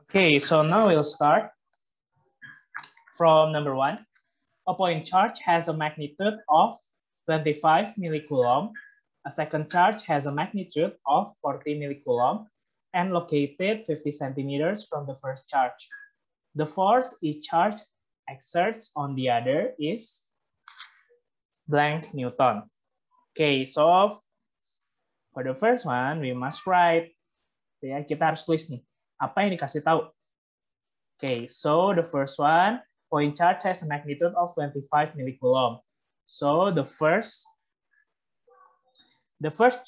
Okay, so now we'll start from number 1. A point charge has a magnitude of 25 millicoulomb. A second charge has a magnitude of 40 millicoulomb and located 50 centimeters from the first charge. The force each charge exerts on the other is blank Newton. Okay, so for the first one, we must write. Ya, kita harus tulis nih, apa yang dikasih tahu. Okay, so the first one, point charge has a magnitude of 25 millicoulomb. So the first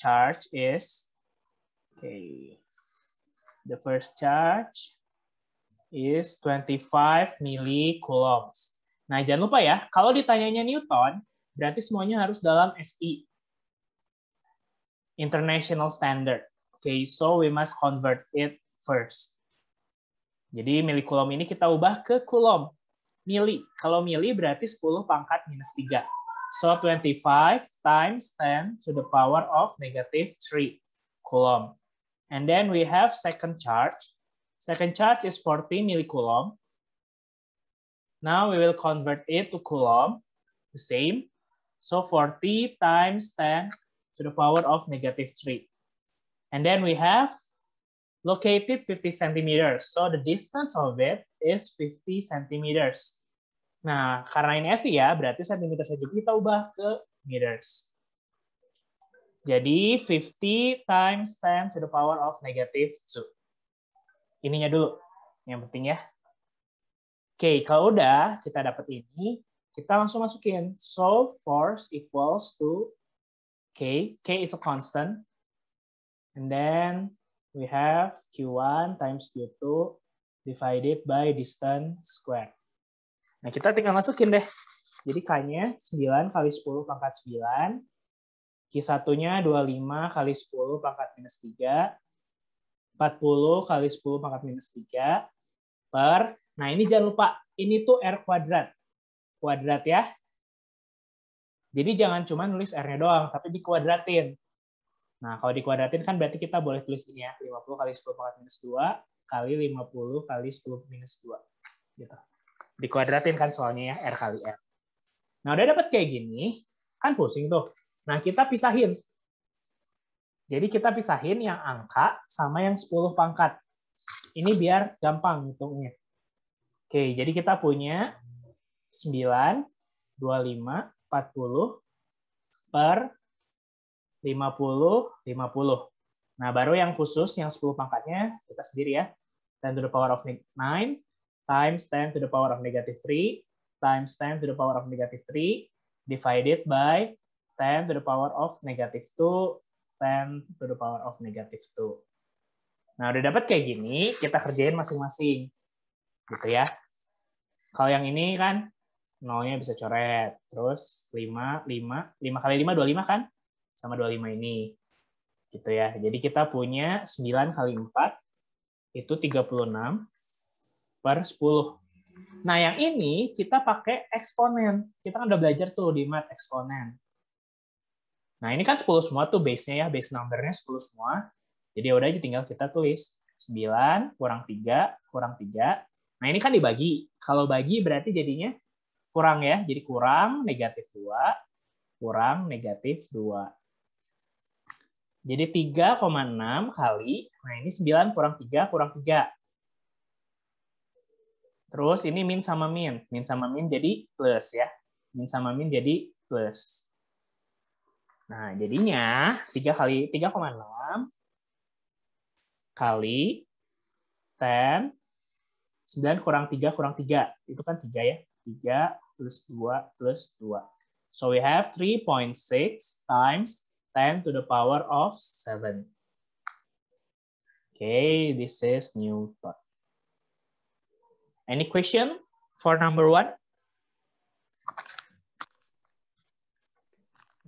charge is, okay, the first charge is 25 millicoulombs. Nah, jangan lupa ya, kalau ditanyanya Newton, berarti semuanya harus dalam SI, International Standard. Okay, so we must convert it first. Jadi millicoulomb ini kita ubah ke coulomb. Mili. Kalau mili berarti 10 pangkat minus 3. So 25 times 10 to the power of negative 3 coulomb. And then we have second charge. Second charge is 40 millicoulomb. Now we will convert it to coulomb. The same. So 40 times 10 to the power of negative 3. And then we have located 50 centimeters. So the distance of it is 50 centimeters. Nah, karena ini SI ya, berarti centimeter saja kita ubah ke meters. Jadi 50 times 10 to the power of negative 2. Ininya dulu, yang penting ya. Oke, kalau udah kita dapat ini, kita langsung masukin. So force equals to K. K is a constant. And then we have Q1 times Q2 divided by distance square. Nah, kita tinggal masukin deh. Jadi K-nya 9 kali 10 pangkat 9. Q1-nya 25 kali 10 pangkat minus 3. 40 kali 10 pangkat minus 3. Per, nah ini jangan lupa, ini tuh R kuadrat. Kuadrat ya. Jadi jangan cuma nulis R-nya doang, tapi dikuadratin. Nah, kalau dikuadratin kan berarti kita boleh tulis ini ya, 50 kali 10 pangkat minus 2 kali 50 kali 10 minus 2. Gitu. Dikuadratin kan soalnya ya, R kali R. Nah, udah dapat kayak gini, kan pusing tuh. Nah, kita pisahin. Jadi kita pisahin yang angka sama yang 10 pangkat. Ini biar gampang hitungnya. Oke, jadi kita punya 9, 25, 40 per 50, 50. Nah, baru yang khusus, yang 10 pangkatnya, kita sendiri ya. 10 to the power of 9 times 10 to the power of negative 3 times 10 to the power of negative 3 divided by 10 to the power of negative 2, 10 to the power of negative 2. Nah, udah dapat kayak gini, kita kerjain masing-masing. Gitu ya. Kalau yang ini kan, nolnya bisa coret. Terus 5 kali 5, 25 kan? Sama 25 ini. Gitu ya. Jadi kita punya 9 kali 4, itu 36 per 10. Nah, yang ini kita pakai eksponen. Kita kan udah belajar tuh di mat eksponen. Nah, ini kan 10 semua tuh base-nya ya. Base number-nya 10 semua. Jadi udah aja tinggal kita tulis. 9 kurang 3, kurang 3. Nah, ini kan dibagi. Kalau bagi berarti jadinya kurang ya. Jadi kurang negatif 2, kurang negatif 2. Jadi 3,6 kali, nah ini 9 kurang 3, kurang 3. Terus ini min sama min. Min sama min jadi plus ya. Min sama min jadi plus. Nah, jadinya 3,6 kali 10, 9 kurang 3, kurang 3. Itu kan 3 ya. 3 plus 2 plus 2. So we have 3.6 times 10 to the power of 7. Okay, this is Newton. Any question for number 1?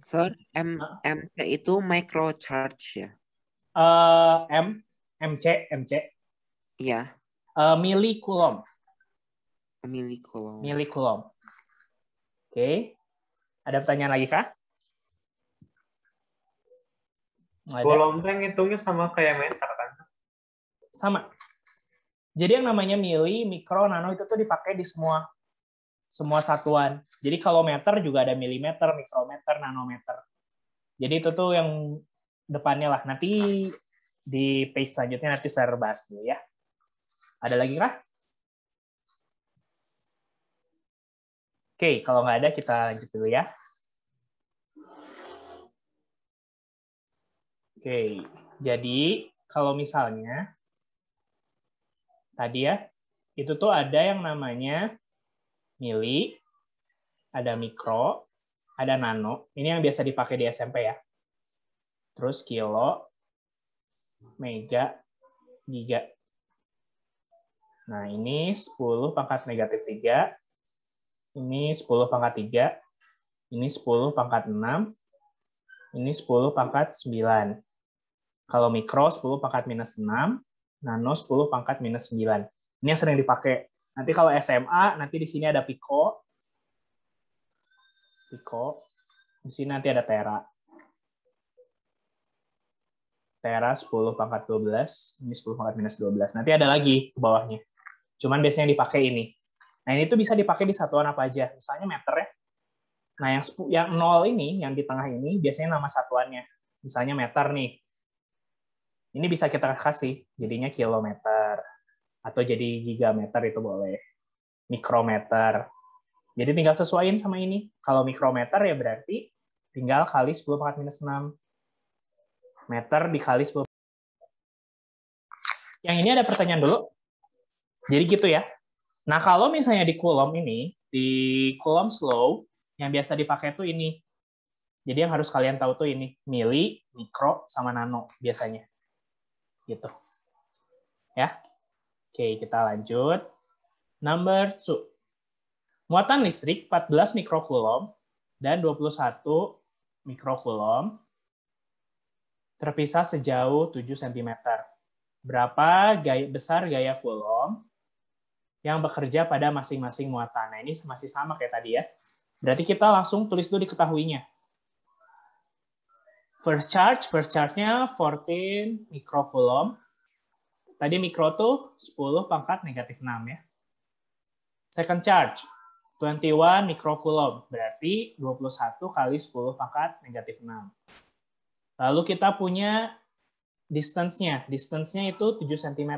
Sir, MC itu microcharge ya? MC. Iya. Millicoulomb. Millicoulomb. Millicoulomb. Oke. Ada pertanyaan lagi kah? Coulomb hitungnya sama kayak meter kan? Sama. Jadi yang namanya mili, mikro, nano itu tuh dipakai di semua satuan. Jadi kalau meter juga ada milimeter, mikrometer, nanometer. Jadi itu tuh yang depannya lah. Nanti di page selanjutnya nanti saya bahas dulu ya. Ada lagi kah? Oke, kalau nggak ada kita lanjut dulu ya. Oke, jadi kalau misalnya tadi ya, itu tuh ada yang namanya mili, ada mikro, ada nano. Ini yang biasa dipakai di SMP ya. Terus kilo, mega, giga. Nah, ini 10 pangkat negatif 3, ini 10 pangkat 3, ini 10 pangkat 6, ini 10 pangkat 9. Kalau mikro 10 pangkat minus 6, nano 10 pangkat minus 9. Ini yang sering dipakai. Nanti kalau SMA, nanti di sini ada piko. Piko. Di sini nanti ada tera. Tera 10 pangkat 12, ini 10 pangkat minus 12. Nanti ada lagi ke bawahnya. Cuman biasanya dipakai ini. Nah, ini tuh bisa dipakai di satuan apa aja. Misalnya meter ya. Nah, yang 0 ini, yang di tengah ini, biasanya nama satuannya. Misalnya meter nih. Ini bisa kita kasih, jadinya kilometer. Atau jadi gigameter itu boleh. Mikrometer. Jadi tinggal sesuaiin sama ini. Kalau mikrometer ya berarti tinggal kali 10 pangkat minus 6. Meter dikali 10. Yang ini ada pertanyaan dulu. Jadi gitu ya. Nah, kalau misalnya di Coulomb ini, di Coulomb's law, yang biasa dipakai tuh ini. Jadi yang harus kalian tahu tuh ini. Mili, mikro, sama nano biasanya. Gitu. Ya. Oke, kita lanjut. Number 2. Muatan listrik 14 mikrocoulomb dan 21 mikrocoulomb terpisah sejauh 7 cm. Berapa besar gaya Coulomb yang bekerja pada masing-masing muatan? Nah, ini masih sama kayak tadi ya. Berarti kita langsung tulis dulu diketahuinya. First charge-nya 14 mikrocoulomb. Tadi mikro tuh 10 pangkat negatif 6 ya. Second charge, 21 mikrocoulomb, berarti 21 kali 10 pangkat negatif 6. Lalu kita punya distance-nya. Distance-nya itu 7 cm.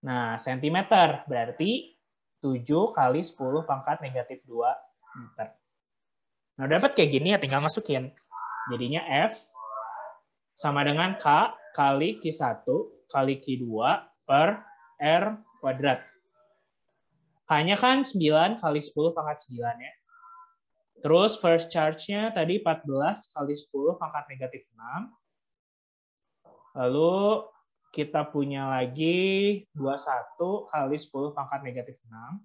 Nah, cm berarti 7 kali 10 pangkat negatif 2 meter. Nah, dapat kayak gini ya, tinggal masukin. Jadinya F sama dengan K kali Q1 kali Q2 per R kuadrat. K-nya kan 9 kali 10 pangkat 9 ya. Terus first charge-nya tadi 14 kali 10 pangkat negatif 6. Lalu kita punya lagi 21 kali 10 pangkat negatif 6.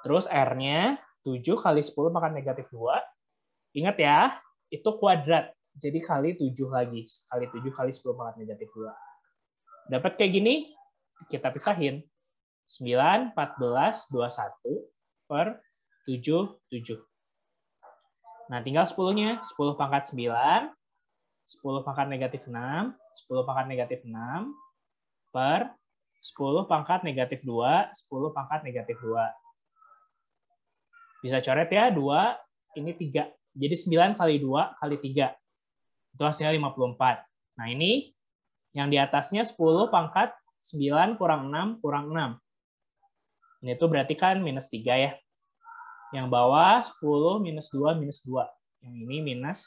Terus R-nya 7 kali 10 pangkat negatif 2. Ingat ya, itu kuadrat. Jadi kali 7 lagi. Kali 7 kali 10 pangkat negatif 2. Dapat kayak gini, kita pisahin. 9, 14, 21 per 7, 7. Nah, tinggal 10-nya. 10 pangkat 9, 10 pangkat negatif 6, 10 pangkat negatif 6, per 10 pangkat negatif 2, 10 pangkat negatif 2. Bisa coret ya, 2, ini 3. Jadi 9 kali 2 kali 3. Itu hasilnya 54. Nah, ini yang di atasnya 10 pangkat 9 kurang 6 kurang 6. Ini tuh berarti kan minus 3 ya. Yang bawah 10 minus 2 minus 2. Yang ini minus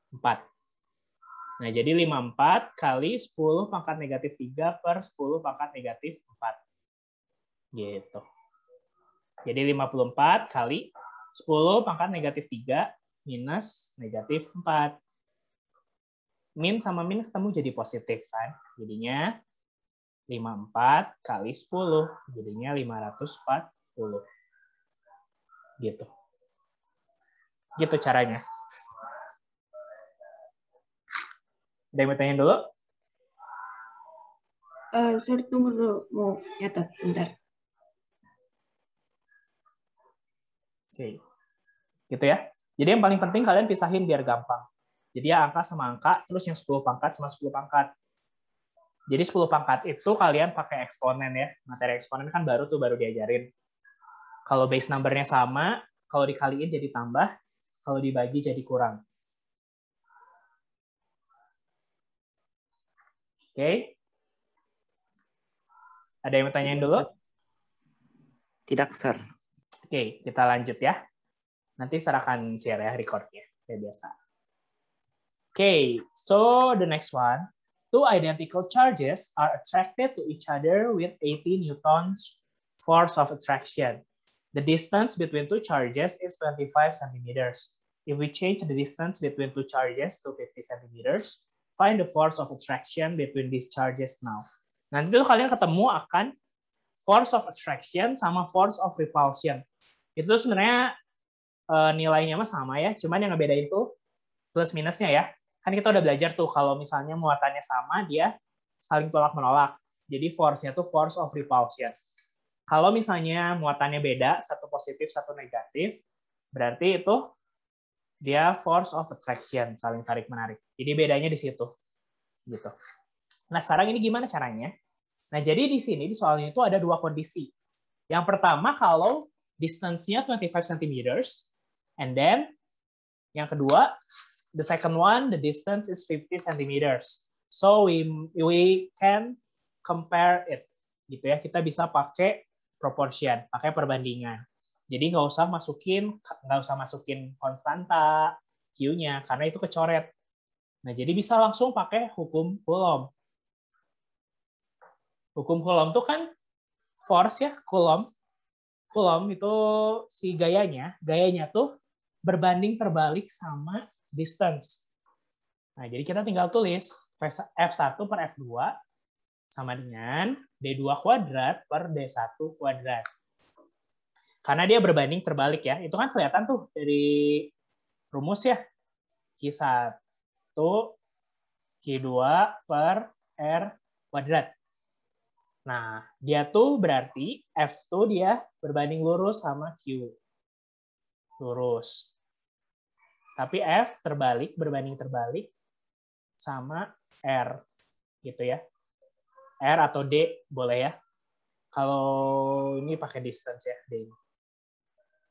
4. Nah, jadi 54 kali 10 pangkat negatif 3 per 10 pangkat negatif 4. Gitu. Jadi 54 kali 10 pangkat negatif 3 minus negatif 4. Min sama min ketemu jadi positif kan. Jadinya 54 kali 10. Jadinya 540. Gitu. Gitu caranya. Ada yang mau tanya dulu? Sorry, tunggu dulu. Mau nyatet, bentar. Oke. Gitu ya. Jadi yang paling penting kalian pisahin biar gampang. Jadi ya angka sama angka, terus yang 10 pangkat sama 10 pangkat. Jadi 10 pangkat itu kalian pakai eksponen ya. Materi eksponen kan baru diajarin. Kalau base number-nya sama, kalau dikaliin jadi tambah, kalau dibagi jadi kurang. Oke. Ada yang mau tanyain dulu? Tidak, Sir. Oke, kita lanjut ya. Nanti Sir akan share ya record-nya, kayak biasa. Oke, so the next one. Two identical charges are attracted to each other with 80 newtons force of attraction. The distance between two charges is 25 centimeters. If we change the distance between two charges to 50 centimeters, find the force of attraction between these charges now. Nanti tuh kalian ketemu akan force of attraction sama force of repulsion. Itu sebenarnya nilainya mah sama ya, cuman yang ngebedain tuh plus minusnya ya. Kan kita udah belajar tuh kalau misalnya muatannya sama, dia saling tolak-menolak. Jadi force-nya tuh force of repulsion. Kalau misalnya muatannya beda, satu positif, satu negatif, berarti itu dia force of attraction, saling tarik-menarik. Jadi bedanya di situ. Gitu. Nah, sekarang ini gimana caranya? Nah, jadi di sini, di soalnya itu ada dua kondisi. Yang pertama, kalau distance-nya 25 cm, and then yang kedua, the second one, the distance is 50 centimeters. So we can compare it, gitu ya. Kita bisa pakai proportion, pakai perbandingan. Jadi nggak usah masukin konstanta Q-nya karena itu kecoret. Nah, jadi bisa langsung pakai hukum Coulomb. Hukum Coulomb itu kan force ya, Coulomb. Coulomb itu si gayanya tuh berbanding terbalik sama distance. Nah, jadi kita tinggal tulis F1 per F2 sama dengan D2 kuadrat per D1 kuadrat. Karena dia berbanding terbalik ya. Itu kan kelihatan tuh dari rumus ya. Q1, Q2 per R kuadrat. Nah, dia tuh berarti F tuh dia berbanding lurus sama Q. Lurus. Tapi F berbanding terbalik sama R, gitu ya. R atau D boleh ya. Kalau ini pakai distance ya, D.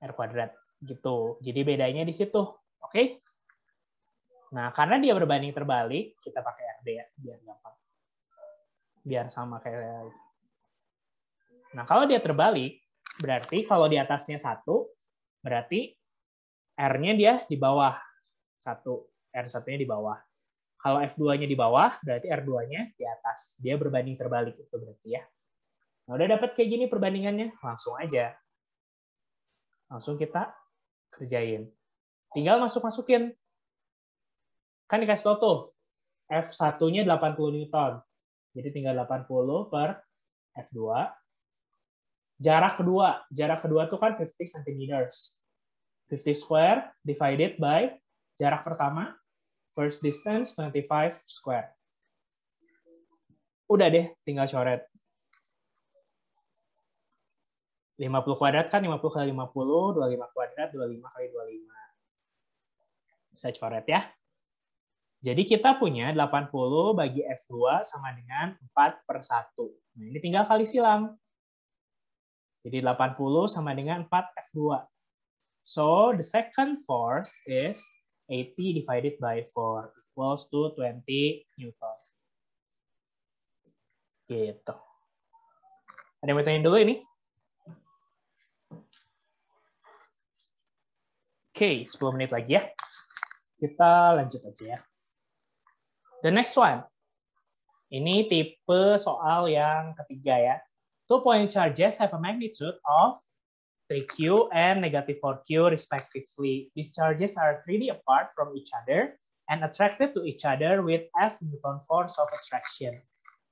R kuadrat, gitu. Jadi bedanya di situ, oke? Nah, karena dia berbanding terbalik, kita pakai RD ya, biar gampang. Biar sama kayak. Nah, kalau dia terbalik, berarti kalau di atasnya 1, berarti R-nya dia di bawah 1, R1-nya di bawah. Kalau F2-nya di bawah, berarti R2-nya di atas. Dia berbanding terbalik itu berarti ya. Nah, udah dapat kayak gini perbandingannya, langsung aja. Langsung kita kerjain. Tinggal masukin. Kan dikasih tau tuh, F1-nya 80 Newton. Jadi tinggal 80 per F2. Jarak kedua tuh kan 50 cm. 50 square divided by jarak pertama, first distance 25 square. Udah deh, tinggal coret. 50 kuadrat kan 50 kali 50, 25 kuadrat, 25 kali 25. Bisa coret ya. Jadi kita punya 80 bagi F2 sama dengan 4 per 1. Nah, ini tinggal kali silang. Jadi 80 sama dengan 4 F2. So, the second force is 80 divided by 4 equals to 20 Newton. Gitu. Ada yang mau tanyain dulu ini? Oke, 10 menit lagi ya. Kita lanjut aja ya. The next one. Ini tipe soal yang ketiga ya. 2 point charges have a magnitude of 3Q and negative 4Q respectively. These charges are 3D apart from each other and attracted to each other with F Newton force of attraction.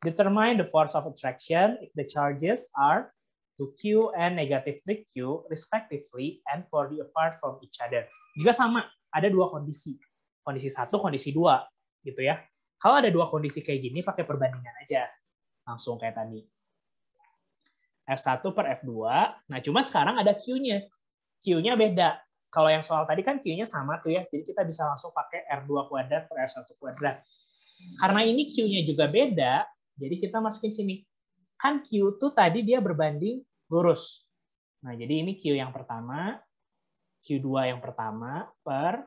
Determine the force of attraction if the charges are 2Q and negative 3Q respectively and 4D apart from each other. Juga sama, ada dua kondisi. Kondisi 1, kondisi 2 gitu ya. Kalau ada dua kondisi kayak gini pakai perbandingan aja. Langsung kayak tadi. F1 per F2. Nah, cuma sekarang ada Q-nya. Q-nya beda. Kalau yang soal tadi kan Q-nya sama tuh ya. Jadi kita bisa langsung pakai R2 kuadrat per R1 kuadrat. Karena ini Q-nya juga beda, Jadi kita masukin sini. Kan Q tuh tadi dia berbanding lurus. Nah, jadi ini Q yang pertama, Q2 yang pertama per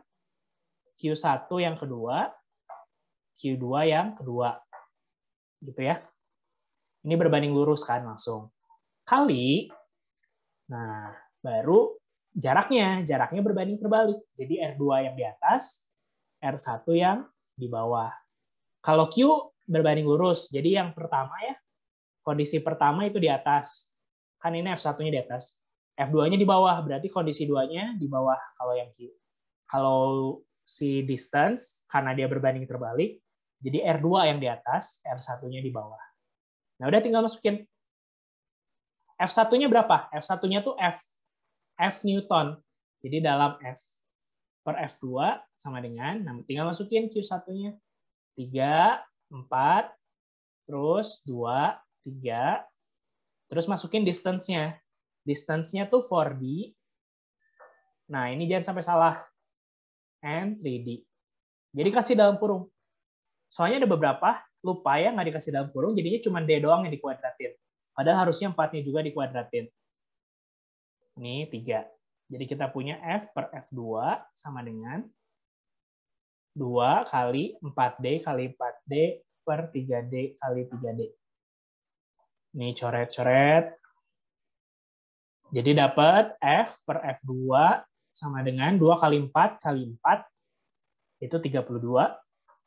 Q1 yang kedua, Q2 yang kedua. Gitu ya. Ini berbanding lurus kan langsung. Kali, nah baru jaraknya berbanding terbalik. Jadi R2 yang di atas, R1 yang di bawah. Kalau Q berbanding lurus, jadi yang pertama ya, kondisi pertama itu di atas. Kan ini F1-nya di atas. F2-nya di bawah, berarti kondisi 2-nya di bawah kalau yang Q. Kalau si distance, karena dia berbanding terbalik, jadi R2 yang di atas, R1-nya di bawah. Nah, udah tinggal masukin. F1-nya berapa? F1-nya tuh F Newton. Jadi dalam F per F2 sama dengan, nah, tinggal masukin Q1-nya. 3, 4, terus 2, 3, terus masukin distance-nya. Distance-nya tuh 4D. Nah, ini jangan sampai salah. And 3D. Jadi kasih dalam kurung. Soalnya ada beberapa, lupa ya, nggak dikasih dalam kurung, jadinya cuma D doang yang dikuadratin. Padahal harusnya 4-nya juga dikuadratin. Ini 3. Jadi kita punya F per F2 sama dengan 2 kali 4D kali 4D per 3D kali 3D. Ini coret-coret. Jadi dapat F per F2 sama dengan 2 kali 4 kali 4, itu 32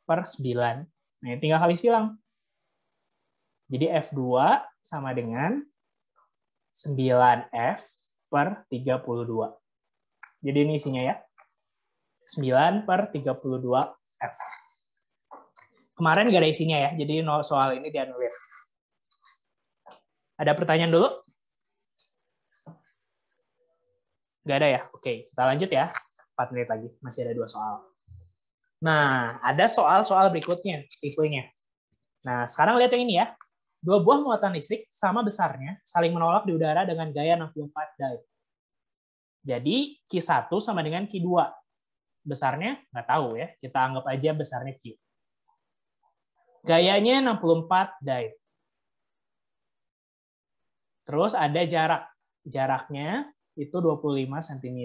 per 9. Nah, ini tinggal kali silang. Jadi F2 sama dengan 9F per 32. Jadi ini isinya ya. 9 per 32F. Kemarin nggak ada isinya ya, jadi soal ini dianulir. Ada pertanyaan dulu? Nggak ada ya? Oke, kita lanjut ya. 4 menit lagi, masih ada 2 soal. Nah, ada soal-soal berikutnya, tipenya. Nah, sekarang lihat yang ini ya. 2 buah muatan listrik sama besarnya saling menolak di udara dengan gaya 64 Dioid. Jadi, Q1 sama dengan Q2. Besarnya nggak tahu ya, kita anggap aja besarnya Q. Gayanya 64 Dioid. Terus ada jarak. Jaraknya itu 25 cm.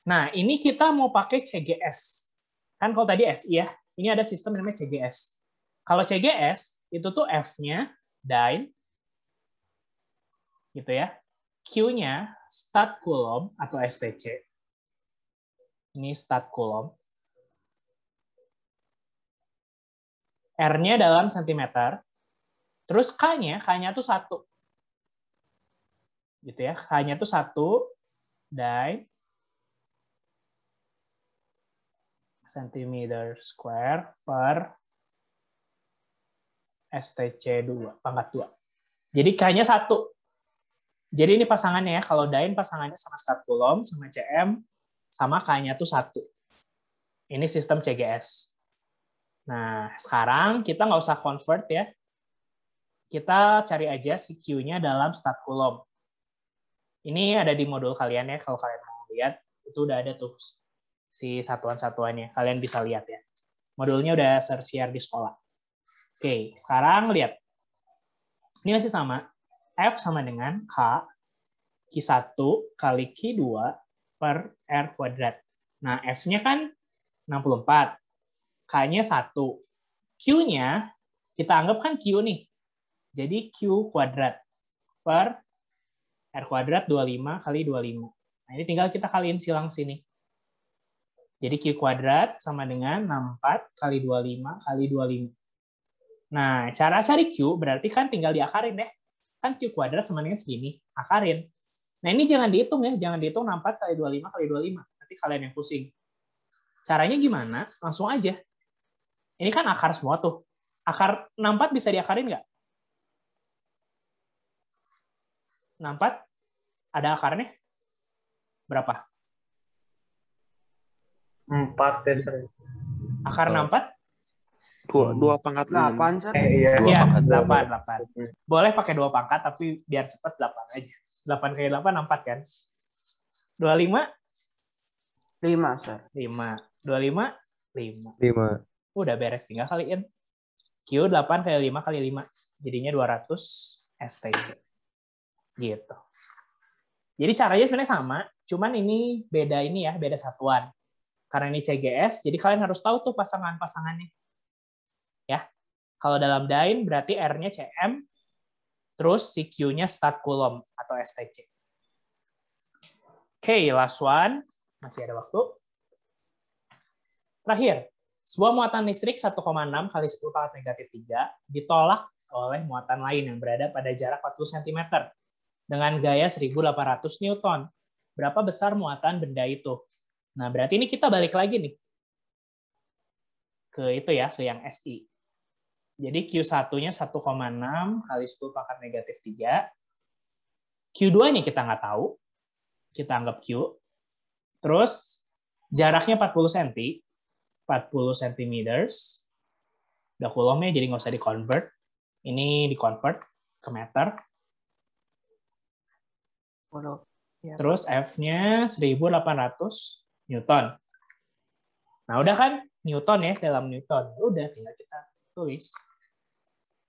Nah, ini kita mau pakai CGS. Kan kalau tadi SI ya, ini ada sistem namanya CGS. Kalau CGS, itu tuh F-nya Dioid, gitu ya. Q-nya stat coulomb atau STC. Ini stat coulomb. R-nya dalam sentimeter. Terus K-nya tuh 1. Gitu ya, K-nya tuh 1 Dioid centimeter square per STC 2, pangkat 2. Jadi K-nya 1. Jadi ini pasangannya ya, kalau Dioid pasangannya sama stat coulomb, sama CM, sama K-nya tuh 1. Ini sistem CGS. Nah, sekarang kita nggak usah convert ya. Kita cari aja si Q-nya dalam stat coulomb. Ini ada di modul kalian ya, kalau kalian mau lihat, itu udah ada tuh si satuan-satuannya. Kalian bisa lihat ya. Modulnya udah share di sekolah. Oke, sekarang lihat. Ini masih sama. F sama dengan K, Q1 kali Q2 per R kuadrat. Nah, F-nya kan 64. K-nya 1. Q-nya, kita anggap kan Q nih. Jadi Q kuadrat per R kuadrat 25 kali 25. Nah, ini tinggal kita kaliin silang sini. Jadi Q kuadrat sama dengan 64 kali 25 kali 25. Nah, cara cari Q berarti kan tinggal diakarin deh. Kan Q kuadrat sama dengan segini. Akarin. Nah, ini jangan dihitung ya. Jangan dihitung 64 kali 25 kali 25. Nanti kalian yang pusing. Caranya gimana? Langsung aja. Ini kan akar semua tuh. Akar 64 bisa diakarin nggak? 64 ada akarnya? Berapa? 4 ya, Sir. Akar 64? 2 pangkat 6. 8, Sir. Iya, Iya, 8. 8. Boleh pakai 2 pangkat, tapi biar cepat 8 aja. 8 kali 8, 4 kan? 25? 5, Sir. 5. 25? 5. 5. Udah beres, tinggal kaliin. Q 8 kali 5 kali 5. Jadinya 200 STC. Gitu. Jadi caranya sebenarnya sama, cuman ini beda satuan. Karena ini CGS, jadi kalian harus tahu tuh pasangan-pasangannya. Ya. Kalau dalam Dyne berarti R-nya CM, terus si Q-nya start coulomb atau STC. Oke, last one. Masih ada waktu. Terakhir, sebuah muatan listrik 1,6 kali 10 pangkat negatif 3 ditolak oleh muatan lain yang berada pada jarak 40 cm dengan gaya 1.800 Newton. Berapa besar muatan benda itu? Nah, berarti ini kita balik lagi nih ke itu ya, ke yang SI. Jadi Q1-nya 1,6 kali 10 pangkat negatif 3. Q2-nya kita nggak tahu. Kita anggap Q. Terus jaraknya 40 cm. 40 cm. Udah coulomb-nya, jadi nggak usah di-convert. Ini di-convert ke meter. Terus F-nya 1.800 Newton. Nah, udah kan Newton ya, dalam Newton. Udah, tinggal kita tulis.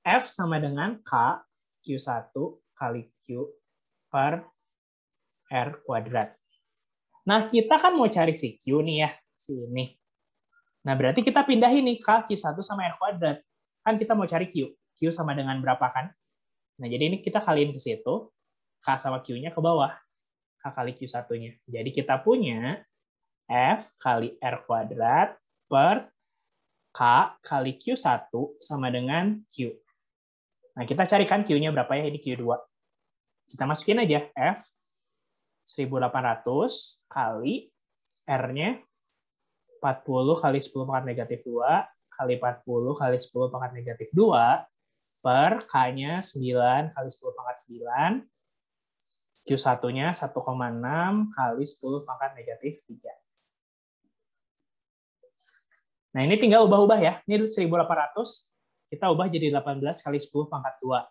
F sama dengan K Q1 kali Q per R kuadrat. Nah, kita kan mau cari si Q nih ya, sini. Nah, berarti kita pindahin nih K Q1 sama R kuadrat. Kan kita mau cari Q. Q sama dengan berapa kan? Nah, jadi ini kita kaliin ke situ. K sama Q-nya ke bawah. K kali Q1-nya. Jadi kita punya F kali R kuadrat per K kali Q1 sama dengan Q. Nah, kita carikan Q-nya berapa ya? Ini Q2. Kita masukin aja F 1.800 kali R-nya 40 kali 10 pangkat negatif 2 kali 40 kali 10 pangkat negatif 2 per K-nya 9 kali 10 pangkat 9. Q1-nya 1,6 kali 10 pangkat negatif 3. Nah, ini tinggal ubah-ubah ya. Ini 1.800, kita ubah jadi 18 kali 10 pangkat 2.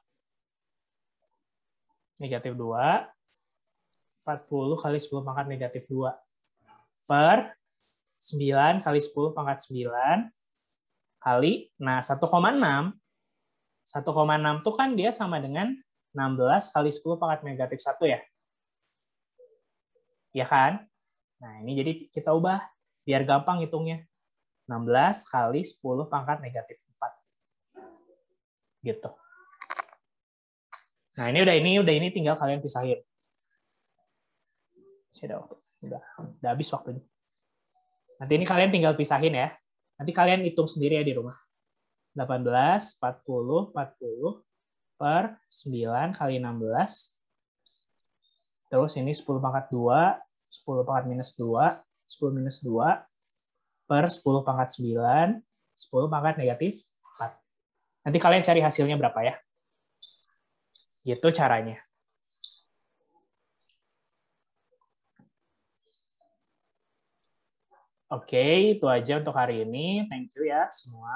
Negatif 2, 40 kali 10 pangkat negatif 2. Per 9 kali 10 pangkat 9 kali, nah 1,6. 1,6 itu kan dia sama dengan 16 kali 10 pangkat negatif 1 ya. Ya kan? Nah, ini jadi kita ubah biar gampang hitungnya. 16 kali 10 pangkat negatif 4. Gitu. Nah, ini udah tinggal kalian pisahin. Masih ada waktu. Udah habis waktunya. Nanti ini kalian tinggal pisahin ya. Nanti kalian hitung sendiri ya di rumah. 18, 40, 40 per 9 kali 16. Terus ini 10 pangkat 2, 10 pangkat minus 2, 10 minus 2 per 10 pangkat 9, 10 pangkat negatif 4. Nanti kalian cari hasilnya berapa ya. Gitu caranya. Oke, itu aja untuk hari ini. Thank you ya semua.